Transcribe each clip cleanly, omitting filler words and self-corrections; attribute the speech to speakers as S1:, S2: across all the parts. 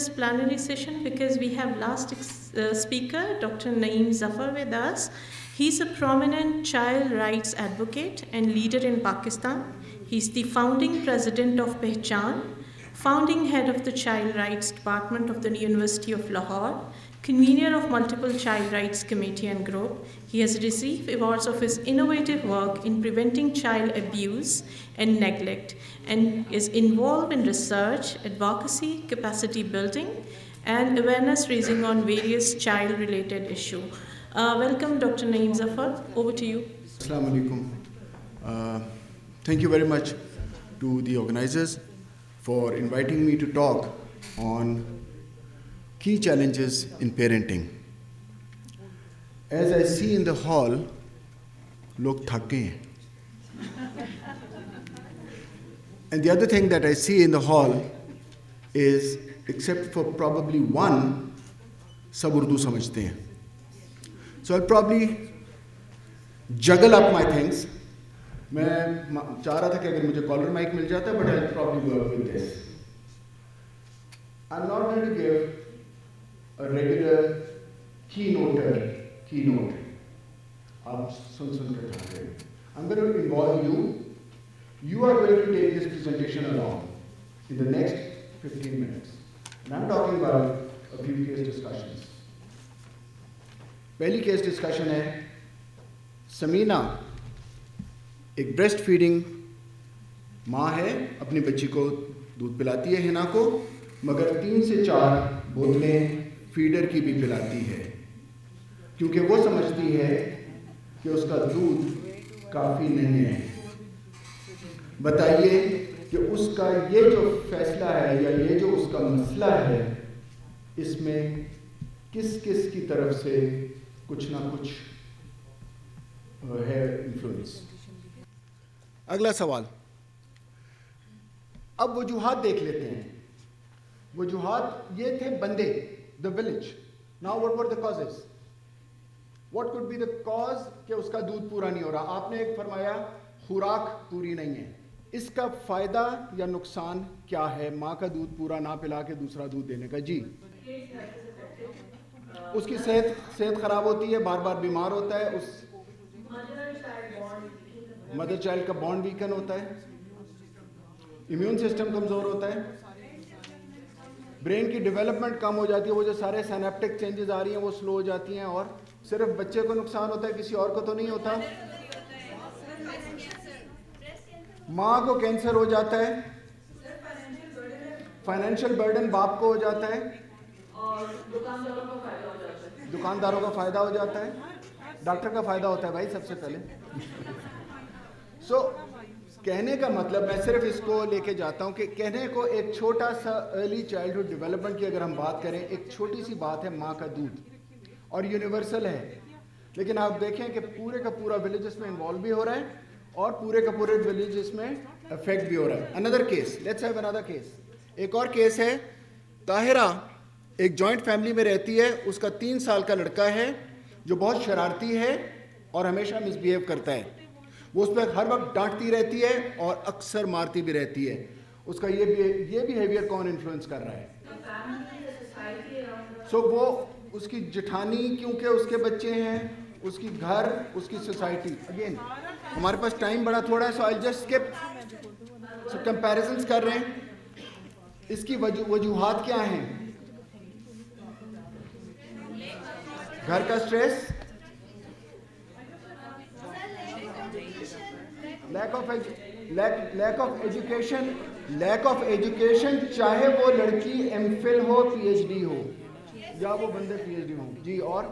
S1: this plenary session because we have last speaker, Dr. Naeem Zafar, with us. He's a prominent child rights advocate and leader in Pakistan. He's the founding president of Pehchan, founding head of the Child Rights Department of the University of Lahore, convener of multiple child rights committee and group. He has received awards of his innovative work in preventing child abuse and neglect, and is involved in research, advocacy, capacity building, and awareness raising on various child-related issues. Welcome, Dr. Naeem Zafar. Over to you.
S2: Assalamu alaikum. Thank you very much to the organizers for inviting me to talk on key challenges in parenting. As I see in the hall, log thak gaye hain. And the other thing that I see in the hall is, except for probably one, sab Urdu samajhte hain. So I'll probably juggle up my things. میں چاہ رہا تھا کہ اگر مجھے collar mic مل جاتا ہے, but I'll probably work with this. I'm not going to give a regular keynote. آپ سن کے تھک گئے. I'm going to involve you. You are going to take this presentation along in the next 15 minutes. And I'm talking about a few case discussions. پہلی case discussion ہے, سمینا ایک breast feeding ماں ہے, اپنی بچی کو دودھ پلاتی ہے ہنا کو, مگر 3 سے 4 بوتلیں فیڈر کی بھی پلاتی ہے, کیونکہ وہ سمجھتی ہے کہ اس کا دودھ کافی نہیں ہے. بتائیے کہ اس کا یہ جو فیصلہ ہے یا یہ جو اس کا مسئلہ ہے, اس میں کس کی طرف سے کچھ نہ کچھ ہے انفلوئنس. اگلا سوال, اب وجوہات دیکھ لیتے ہیں. وجوہات یہ تھے بندے, the village. Now what were the causes? What could be the cause کہ اس کا دودھ پورا نہیں ہو رہا؟ آپ نے ایک فرمایا خوراک پوری نہیں ہے. اس کا فائدہ یا نقصان کیا ہے ماں کا دودھ پورا نہ پلا کے دوسرا دودھ دینے کا؟ جی, اس کی صحت خراب ہوتی ہے, بار بار بیمار ہوتا ہے, اس مدر چائلڈ کا بانڈ ویکن ہوتا ہے, امیون سسٹم کمزور ہوتا ہے, برین کی ڈیولپمنٹ کم ہو جاتی ہے, وہ جو سارے سینپٹک چینجز آ رہی ہیں وہ سلو ہو جاتی ہیں, اور صرف بچے کو نقصان ہوتا ہے, کسی اور کو تو نہیں ہوتا. ماں کو کینسر ہو جاتا ہے, فائنینشیل برڈن باپ کو ہو جاتا ہے, اور دکانداروں کا فائدہ ہو جاتا ہے, ڈاکٹر کا فائدہ ہوتا ہے بھائی سب سے پہلے. سو کہنے کا مطلب, میں صرف اس کو لے کے جاتا ہوں کہ کہنے کو ایک چھوٹا سا ارلی چائلڈہڈ ڈیولپمنٹ کی اگر ہم بات کریں, ایک چھوٹی سی بات ہے ماں کا دودھ, اور یونیورسل ہے, لیکن آپ دیکھیں کہ پورے کا پورا ولیج اس میں انوالو بھی ہو رہا ہے, اور پورے کا پورے ولیج اس میں افیکٹ بھی ہو رہا ہے. Another case, let's have another case. ایک اور کیس ہے, طاہرہ ایک جوائنٹ فیملی میں رہتی ہے, اس کا 3 سال کا لڑکا ہے جو بہت شرارتی ہے اور ہمیشہ مس بیہیو کرتا ہے. وہ اس پہ ہر وقت ڈانٹتی رہتی ہے اور اکثر مارتی بھی رہتی ہے. اس کا یہ بیہیویئر کون انفلوئنس کر رہا ہے؟ سو وہ اس کی جٹھانی, کیونکہ اس کے بچے ہیں, اس کی گھر, اس کی سوسائٹی. اگین ہمارے پاس ٹائم بڑا تھوڑا ہے, so I just skip. So comparisons کر رہے ہیں. اس کی وجوہات کیا ہیں؟ گھر کا اسٹریس, لیک آف ایجوکیشن, چاہے وہ لڑکی ایم فل ہو, پی ایچ ڈی ہو, یا وہ بندے پی ایچ ڈی ہوں. جی, اور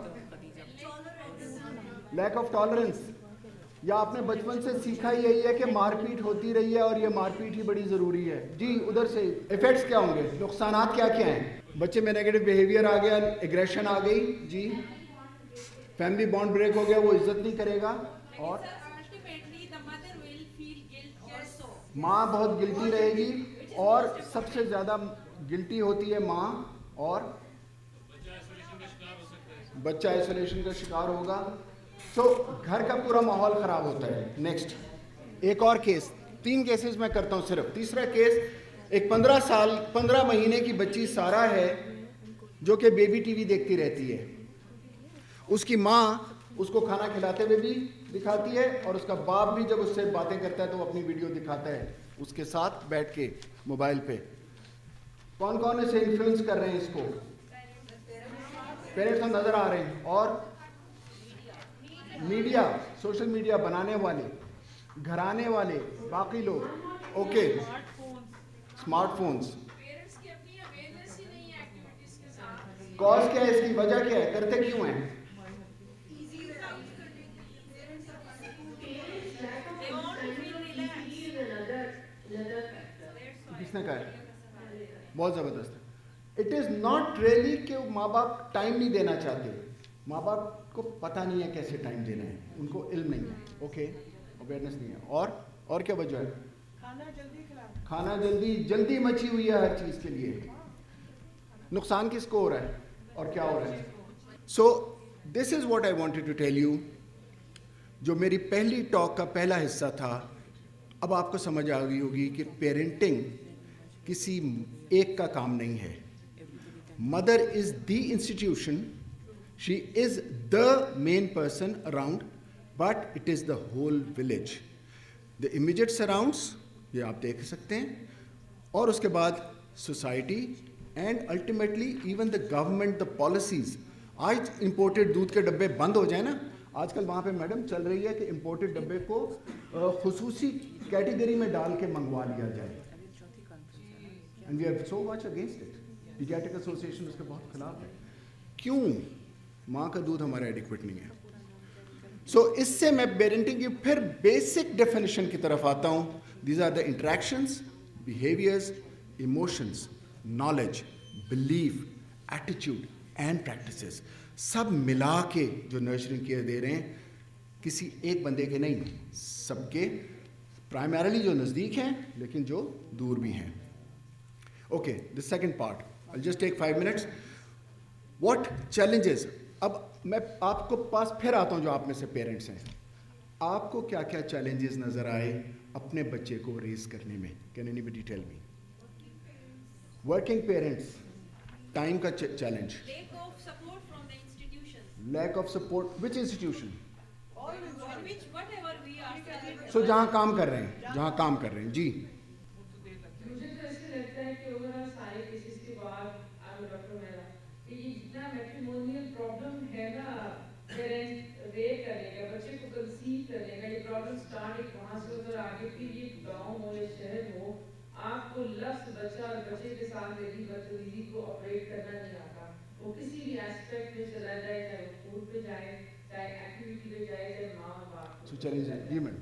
S2: لیک آف ٹالرنس, یا آپ نے بچپن سے سیکھا یہی ہے کہ مار پیٹ ہوتی رہی ہے اور یہ مار پیٹ ہی بڑی ضروری ہے. جی, ادھر سے ایفیکٹس کیا ہوں گے, نقصانات کیا کیا ہیں؟ بچے میں نیگیٹو بیہیویئر آ گیا, ایگریشن آ گئی. جی, فیملی بانڈ بریک ہو گیا, وہ عزت نہیں کرے گا, اور ماں بہت گلٹی رہے گی, اور سب سے زیادہ گلٹی ہوتی ہے ماں, اور بچہ آئسولیشن کا شکار ہوگا. سو گھر کا پورا ماحول خراب ہوتا ہے. نیکسٹ ایک اور کیس, 3 کیسز میں کرتا ہوں صرف. تیسرا کیس, ایک 15 مہینے کی بچی سارا ہے جو کہ بیبی ٹی وی دیکھتی رہتی ہے. اس کی ماں اس کو کھانا کھلاتے ہوئے بھی دکھاتی ہے, اور اس کا باپ بھی جب اس سے باتیں کرتا ہے تو وہ اپنی ویڈیو دکھاتا ہے اس کے ساتھ بیٹھ کے موبائل پہ. کون کون اسے انفلوئنس کر رہے ہیں اس کو؟ پیرنٹس تو نظر آ رہے ہیں, اور میڈیا, سوشل میڈیا بنانے والے, گھرانے والے, باقی لوگ. Okay, smart phones. کاز کیا ہے اس کی, وجہ کیا ہے, کرتے کیوں ہیں؟ کس نے کہا ہے؟ بہت زبردست. اٹ از ناٹ ریئلی کہ ماں باپ ٹائم نہیں دینا چاہتے, ماں باپ کو پتہ نہیں ہے کیسے ٹائم دینا ہے, ان کو علم نہیں ہے. اوکے, اویئرنیس نہیں ہے. اور کیا وجہ ہے؟ کھانا جلدی مچی ہوئی ہے ہر چیز کے لیے. نقصان کس کو ہو رہا ہے اور کیا ہو رہا ہے؟ So this is what I wanted to tell you. جو میری پہلی ٹاک کا پہلا حصہ تھا, اب آپ کو سمجھ آ گئی ہوگی کہ پیرنٹنگ کسی ایک کا کام نہیں ہے. Mother is the institution, she is the main person around, but it is the whole village. The immediate surrounds, یہ آپ دیکھ سکتے ہیں, اور اس کے بعد society, and ultimately even the government, the policies. آج امپورٹڈ دودھ کے ڈبے بند ہو جائیں نا, آج کل وہاں پہ میڈم چل رہی ہے کہ امپورٹڈ ڈبے کو خصوصی کیٹیگری میں ڈال کے منگوا لیا جائے. And we are so much against it. Paediatric association اس کے بہت خلاف ہے. کیوں؟ ماں کا دودھ ہمارا ایڈیکویٹ نہیں ہے. سو اس سے میں پیرنٹنگ کی پھر بیسک ڈیفینیشن کی طرف آتا ہوں. These are the interactions, behaviours, emotions, knowledge, belief, ایٹیچیوڈ اینڈ پریکٹسز, سب ملا کے جو نرچرنگ کیئر دے رہے ہیں, کسی ایک بندے کے نہیں, سب کے, پرائمرلی جو نزدیک ہیں لیکن جو دور بھی ہیں. Okay, the second part. I'll just take 5 minutes. What challenges? اب میں آپ کو پاس پھر آتا ہوں جو آپ میں سے پیرنٹس ہیں. آپ کو کیا کیا چیلنجز نظر آئے اپنے بچے کو ریز کرنے میں؟ Can anybody tell me? Working parents, time کا challenge.
S3: Lack of support from the institutions.
S2: Lack of support. Which institution?
S3: Whatever we are.
S2: So جہاں کام کر رہے ہیں, جی.
S4: مجھے تو ایسے لگتا ہے کہ اوورآل سارے کیسز کے بعد ڈاکٹر میرا کہ یہ جتنا میٹریمونیل پرابلم ہے نا, پیرنٹ ریپ کرنے کا, بچے کو کنسیو کرنے کا, یہ پرابلم اسٹارٹ ایک وہاں سے ادھر آگے, پھر یہ گاؤں ہو یا شہر ہو, آپ کو لفظ بچہ اور بچے کے ساتھ میری بدتمیزی کو آپریٹ کرنا نہیں آتا. وہ کسی بھی ایسپیکٹ میں چلا جائے, چاہے وہ فوڈ پہ جائے, چاہے ایکٹیویٹی پہ جائے, چاہے ماں اور باپ.
S2: So challenges, G ma'am.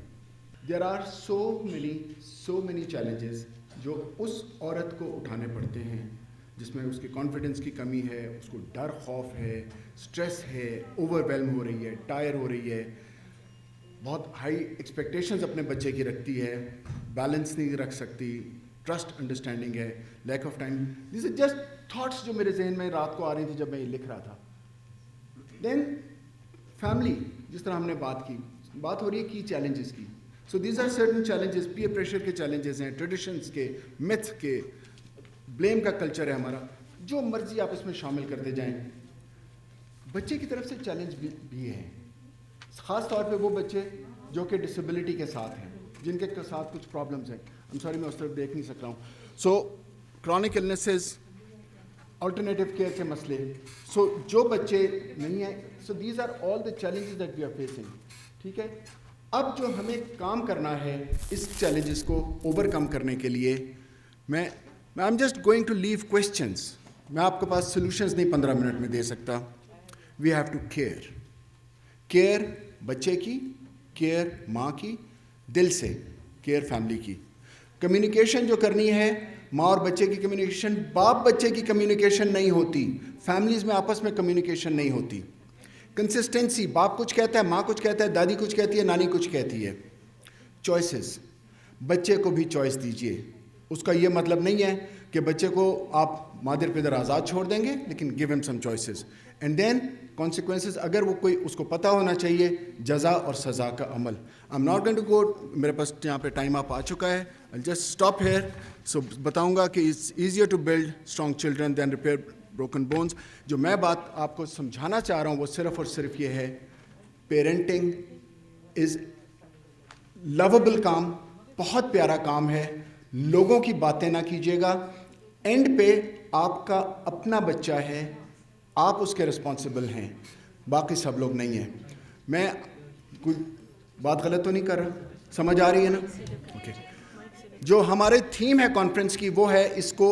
S2: There are so many challenges جو اس عورت کو اٹھانے پڑتے ہیں جس میں اس کی کانفیڈنس کی کمی ہے, اس کو ڈر خوف ہے, اسٹریس ہے, اوور ویلم ہو رہی ہے, ٹائر ہو رہی ہے, بہت ہائی ایکسپیکٹیشنز اپنے بچے کی رکھتی ہے, بیلنس نہیں رکھ سکتی, ٹرسٹ انڈرسٹینڈنگ ہے, lack of time. These are just thoughts جو میرے ذہن میں رات کو آ رہی تھی جب میں یہ لکھ رہا تھا. دین فیملی, جس طرح ہم نے بات ہو رہی ہے کی چیلنجز کی. So these are certain challenges. peer pressure کے challenges ہیں, traditions کے, myth کے, blame کا culture ہے ہمارا, جو مرضی آپ اس میں شامل کرتے جائیں. بچے کی طرف سے چیلنج بھی ہیں, خاص طور پہ وہ بچے جو کہ ڈسیبلٹی کے ساتھ ہیں, جن کے ساتھ کچھ پرابلمس ہیں. میں اس طرف دیکھ نہیں سک رہا ہوں. So chronic illnesses, alternative care کے مسئلے, سو جو بچے نہیں ہیں, so these are all the challenges that we are facing. ٹھیک ہے, اب جو ہمیں کام کرنا ہے اس چیلنجز کو اوور کم کرنے کے لیے, میں I am just going to leave questions. میں آپ کے پاس سولوشنز نہیں 15 منٹ میں دے سکتا. وی ہیو ٹو کیئر بچے کی, کیئر ماں کی, دل سے کیئر فیملی کی. کمیونیکیشن جو کرنی ہے, ماں اور بچے کی کمیونیکیشن, باپ بچے کی کمیونیکیشن نہیں ہوتی, فیملیز میں آپس میں کمیونیکیشن نہیں ہوتی. کنسسٹنسی, باپ کچھ کہتا ہے, ماں کچھ کہتا ہے, دادی کچھ کہتی ہے, نانی کچھ کہتی ہے. چوائسیز, بچے کو بھی چوائس دیجیے. اس کا یہ مطلب نہیں ہے کہ بچے کو آپ مادر پدر آزاد چھوڑ دیں گے, لیکن گیو ہم سم چوائسیز. اینڈ دین کانسیکوینسز, اگر وہ کوئی, اس کو پتہ ہونا چاہیے جزا اور سزا کا عمل. I am not going to go, میرے پاس یہاں پہ ٹائم آپ آ چکا ہے. I'll just stop here. So بتاؤں گا کہ it's easier to build strong children than repair broken bones. جو میں بات آپ کو سمجھانا چاہ رہا ہوں وہ صرف اور صرف یہ ہے, پیرنٹنگ از لوبل کام, بہت پیارا کام ہے. لوگوں کی باتیں نہ کیجیے گا. اینڈ پہ آپ کا اپنا بچہ ہے, آپ اس کے رسپانسبل ہیں, باقی سب لوگ نہیں ہیں. میں کوئی بات غلط تو نہیں کر رہا, سمجھ آ رہی ہے نا؟ اوکے. جو ہمارے تھیم ہے کانفرنس کی وہ ہے اس کو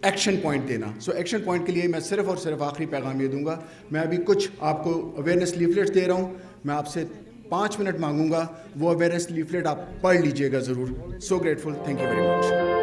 S2: ایکشن پوائنٹ دینا. سو ایکشن پوائنٹ کے لیے میں صرف اور صرف آخری پیغام یہ دوں گا. میں ابھی کچھ آپ کو اویئرنیس لیفلیٹس دے رہا ہوں, میں آپ سے 5 منٹ مانگوں گا, وہ اویئرنیس لیفلیٹ آپ پڑھ لیجئے گا ضرور. So grateful, thank you very much.